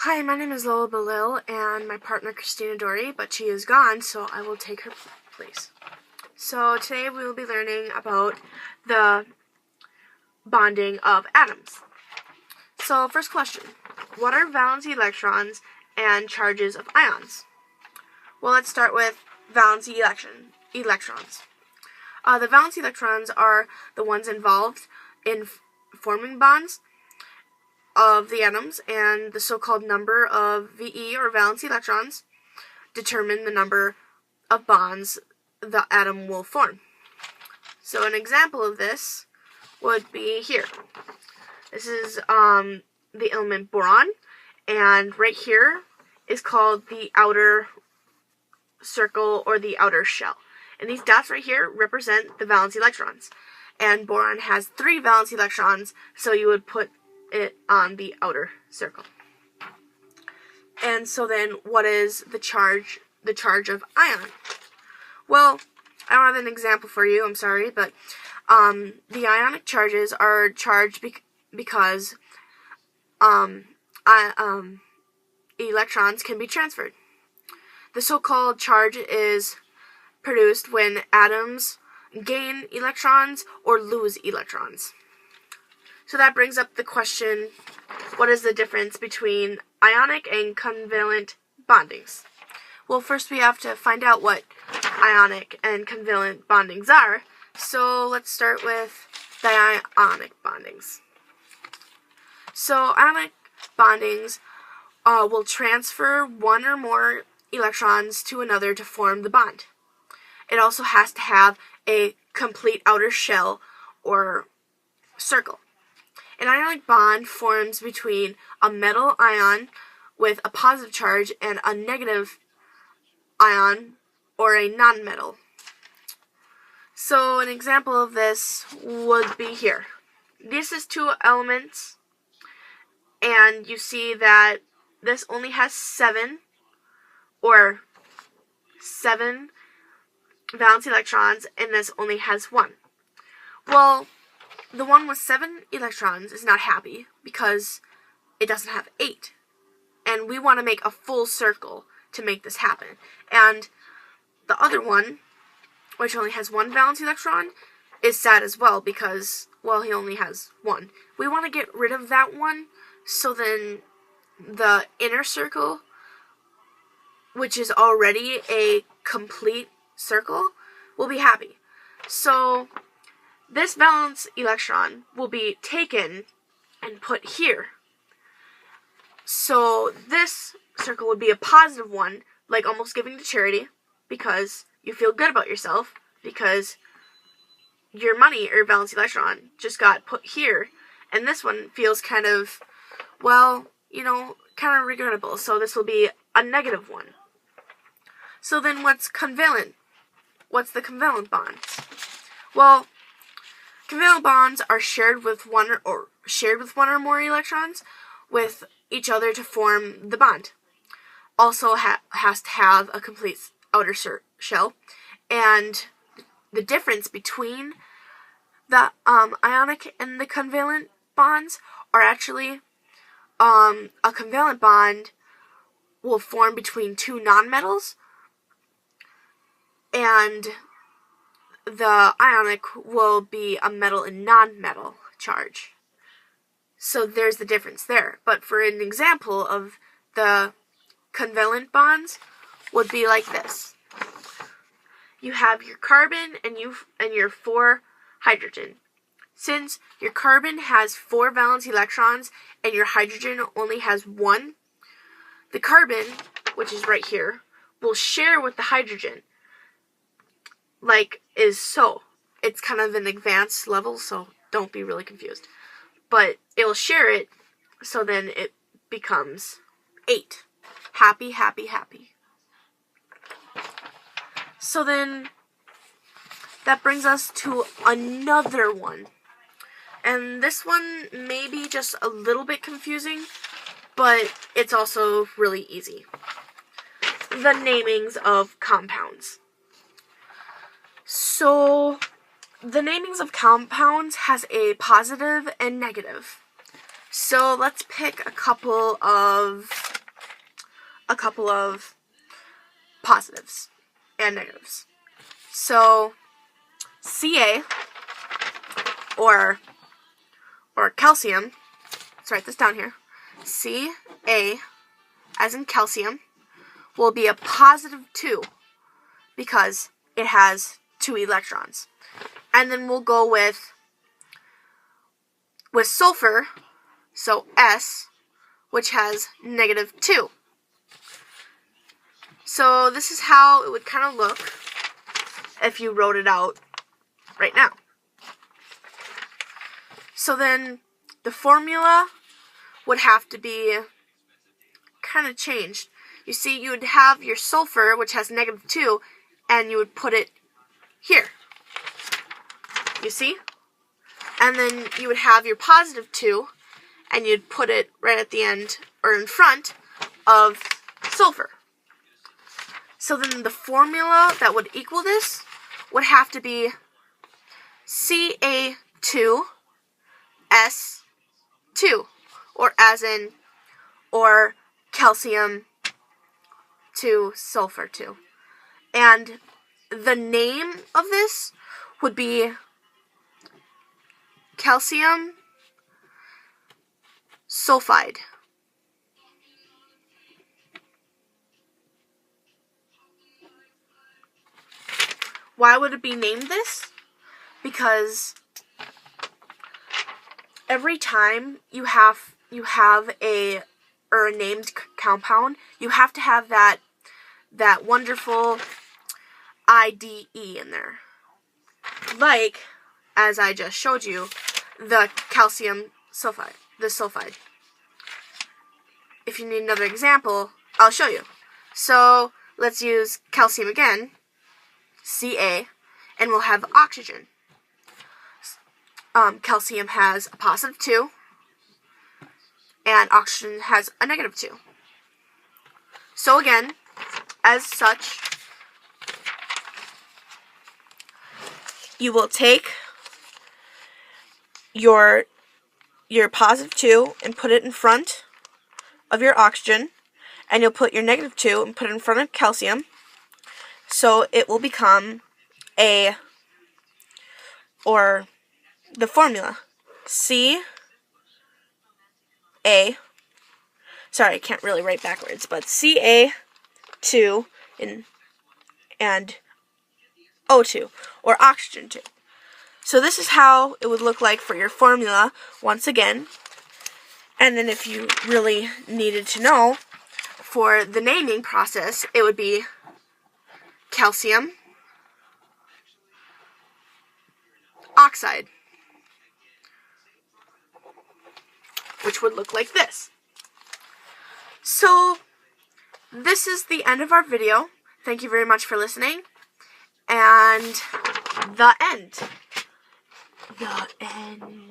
Hi, my name is Lola Belil, and my partner Christina Dory, but she is gone, so I will take her place. So today we will be learning about the bonding of atoms. So first question, what are valence electrons and charges of ions? Well, let's start with valence electrons. The valence electrons are the ones involved in forming bonds of the atoms, and the so-called number of VE, or valence electrons, determine the number of bonds the atom will form. So an example of this would be here. This is the element boron, and right here is called the outer circle or the outer shell. And these dots right here represent the valence electrons. And boron has 3 valence electrons, so you would put it on the outer circle. And so then what is the charge of ion? Well, I don't have an example for you, I'm sorry, but the ionic charges are charged because electrons can be transferred. The so-called charge is produced when atoms gain electrons or lose electrons. So that brings up the question, what is the difference between ionic and covalent bondings? Well, first we have to find out what ionic and covalent bondings are. So let's start with the ionic bondings. So ionic bondings will transfer one or more electrons to another to form the bond. It also has to have a complete outer shell or circle. An ionic bond forms between a metal ion with a positive charge and a negative ion or a nonmetal. So an example of this would be here. This is 2 elements, and you see that this only has 7 valence electrons, and this only has 1. Well, the one with 7 electrons is not happy because it doesn't have 8. And we want to make a full circle to make this happen. And the other one, which only has 1 valence electron, is sad as well because, well, he only has 1. We want to get rid of that one, so then the inner circle, which is already a complete circle, will be happy. So this valence electron will be taken and put here. So this circle would be a positive one, like almost giving to charity, because you feel good about yourself, because your money or valence electron just got put here, and this one feels kind of, well, kind of regrettable, so this will be a negative one. So then what's covalent? What's the covalent bonds? Well, covalent bonds are shared with one or more electrons with each other to form the bond. Also has to have a complete outer shell, and the difference between the ionic and the covalent bonds are actually a covalent bond will form between 2 nonmetals, and the ionic will be a metal and nonmetal charge. So there's the difference there. But for an example of the covalent bonds would be like this. You have your carbon and your 4 hydrogen. Since your carbon has 4 valence electrons and your hydrogen only has 1, the carbon, which is right here, will share with the hydrogen, like is so. It's kind of an advanced level, so don't be really confused. But it will share it, so then it becomes 8. Happy, happy, happy. So then that brings us to another one. And this one may be just a little bit confusing, but it's also really easy. The namings of compounds. So the namings of compounds has a positive and negative. So let's pick a couple of a couple of positives and negatives. So Ca, or calcium, let's write this down here. Ca, as in calcium, will be a positive 2 because it has 2 electrons. And then we'll go with sulfur, so S, which has negative 2. So this is how it would kind of look if you wrote it out right now. So then the formula would have to be kind of changed. You see, you would have your sulfur, which has negative 2, and you would put it here. You see? And then you would have your positive 2, and you'd put it right at the end, or in front, of sulfur. So then the formula that would equal this would have to be Ca2, S2, or calcium 2, sulfur 2. And the name of this would be calcium sulfide. Why would it be named this? Because every time you have a named compound, you have to have that wonderful IDE in there. Like, as I just showed you, the calcium sulfide, the sulfide. If you need another example, I'll show you. So let's use calcium again, Ca, and we'll have oxygen. Calcium has a positive 2, and oxygen has a negative 2. So again, as such, you will take your positive 2 and put it in front of your oxygen, and you'll put your negative 2 and put it in front of calcium. So it will become the formula, Ca, sorry, I can't really write backwards, but Ca2 and O2, or oxygen 2. So this is how it would look like for your formula once again. And then if you really needed to know, for the naming process, it would be calcium oxide, which would look like this. So this is the end of our video. Thank you very much for listening. And the end. The end.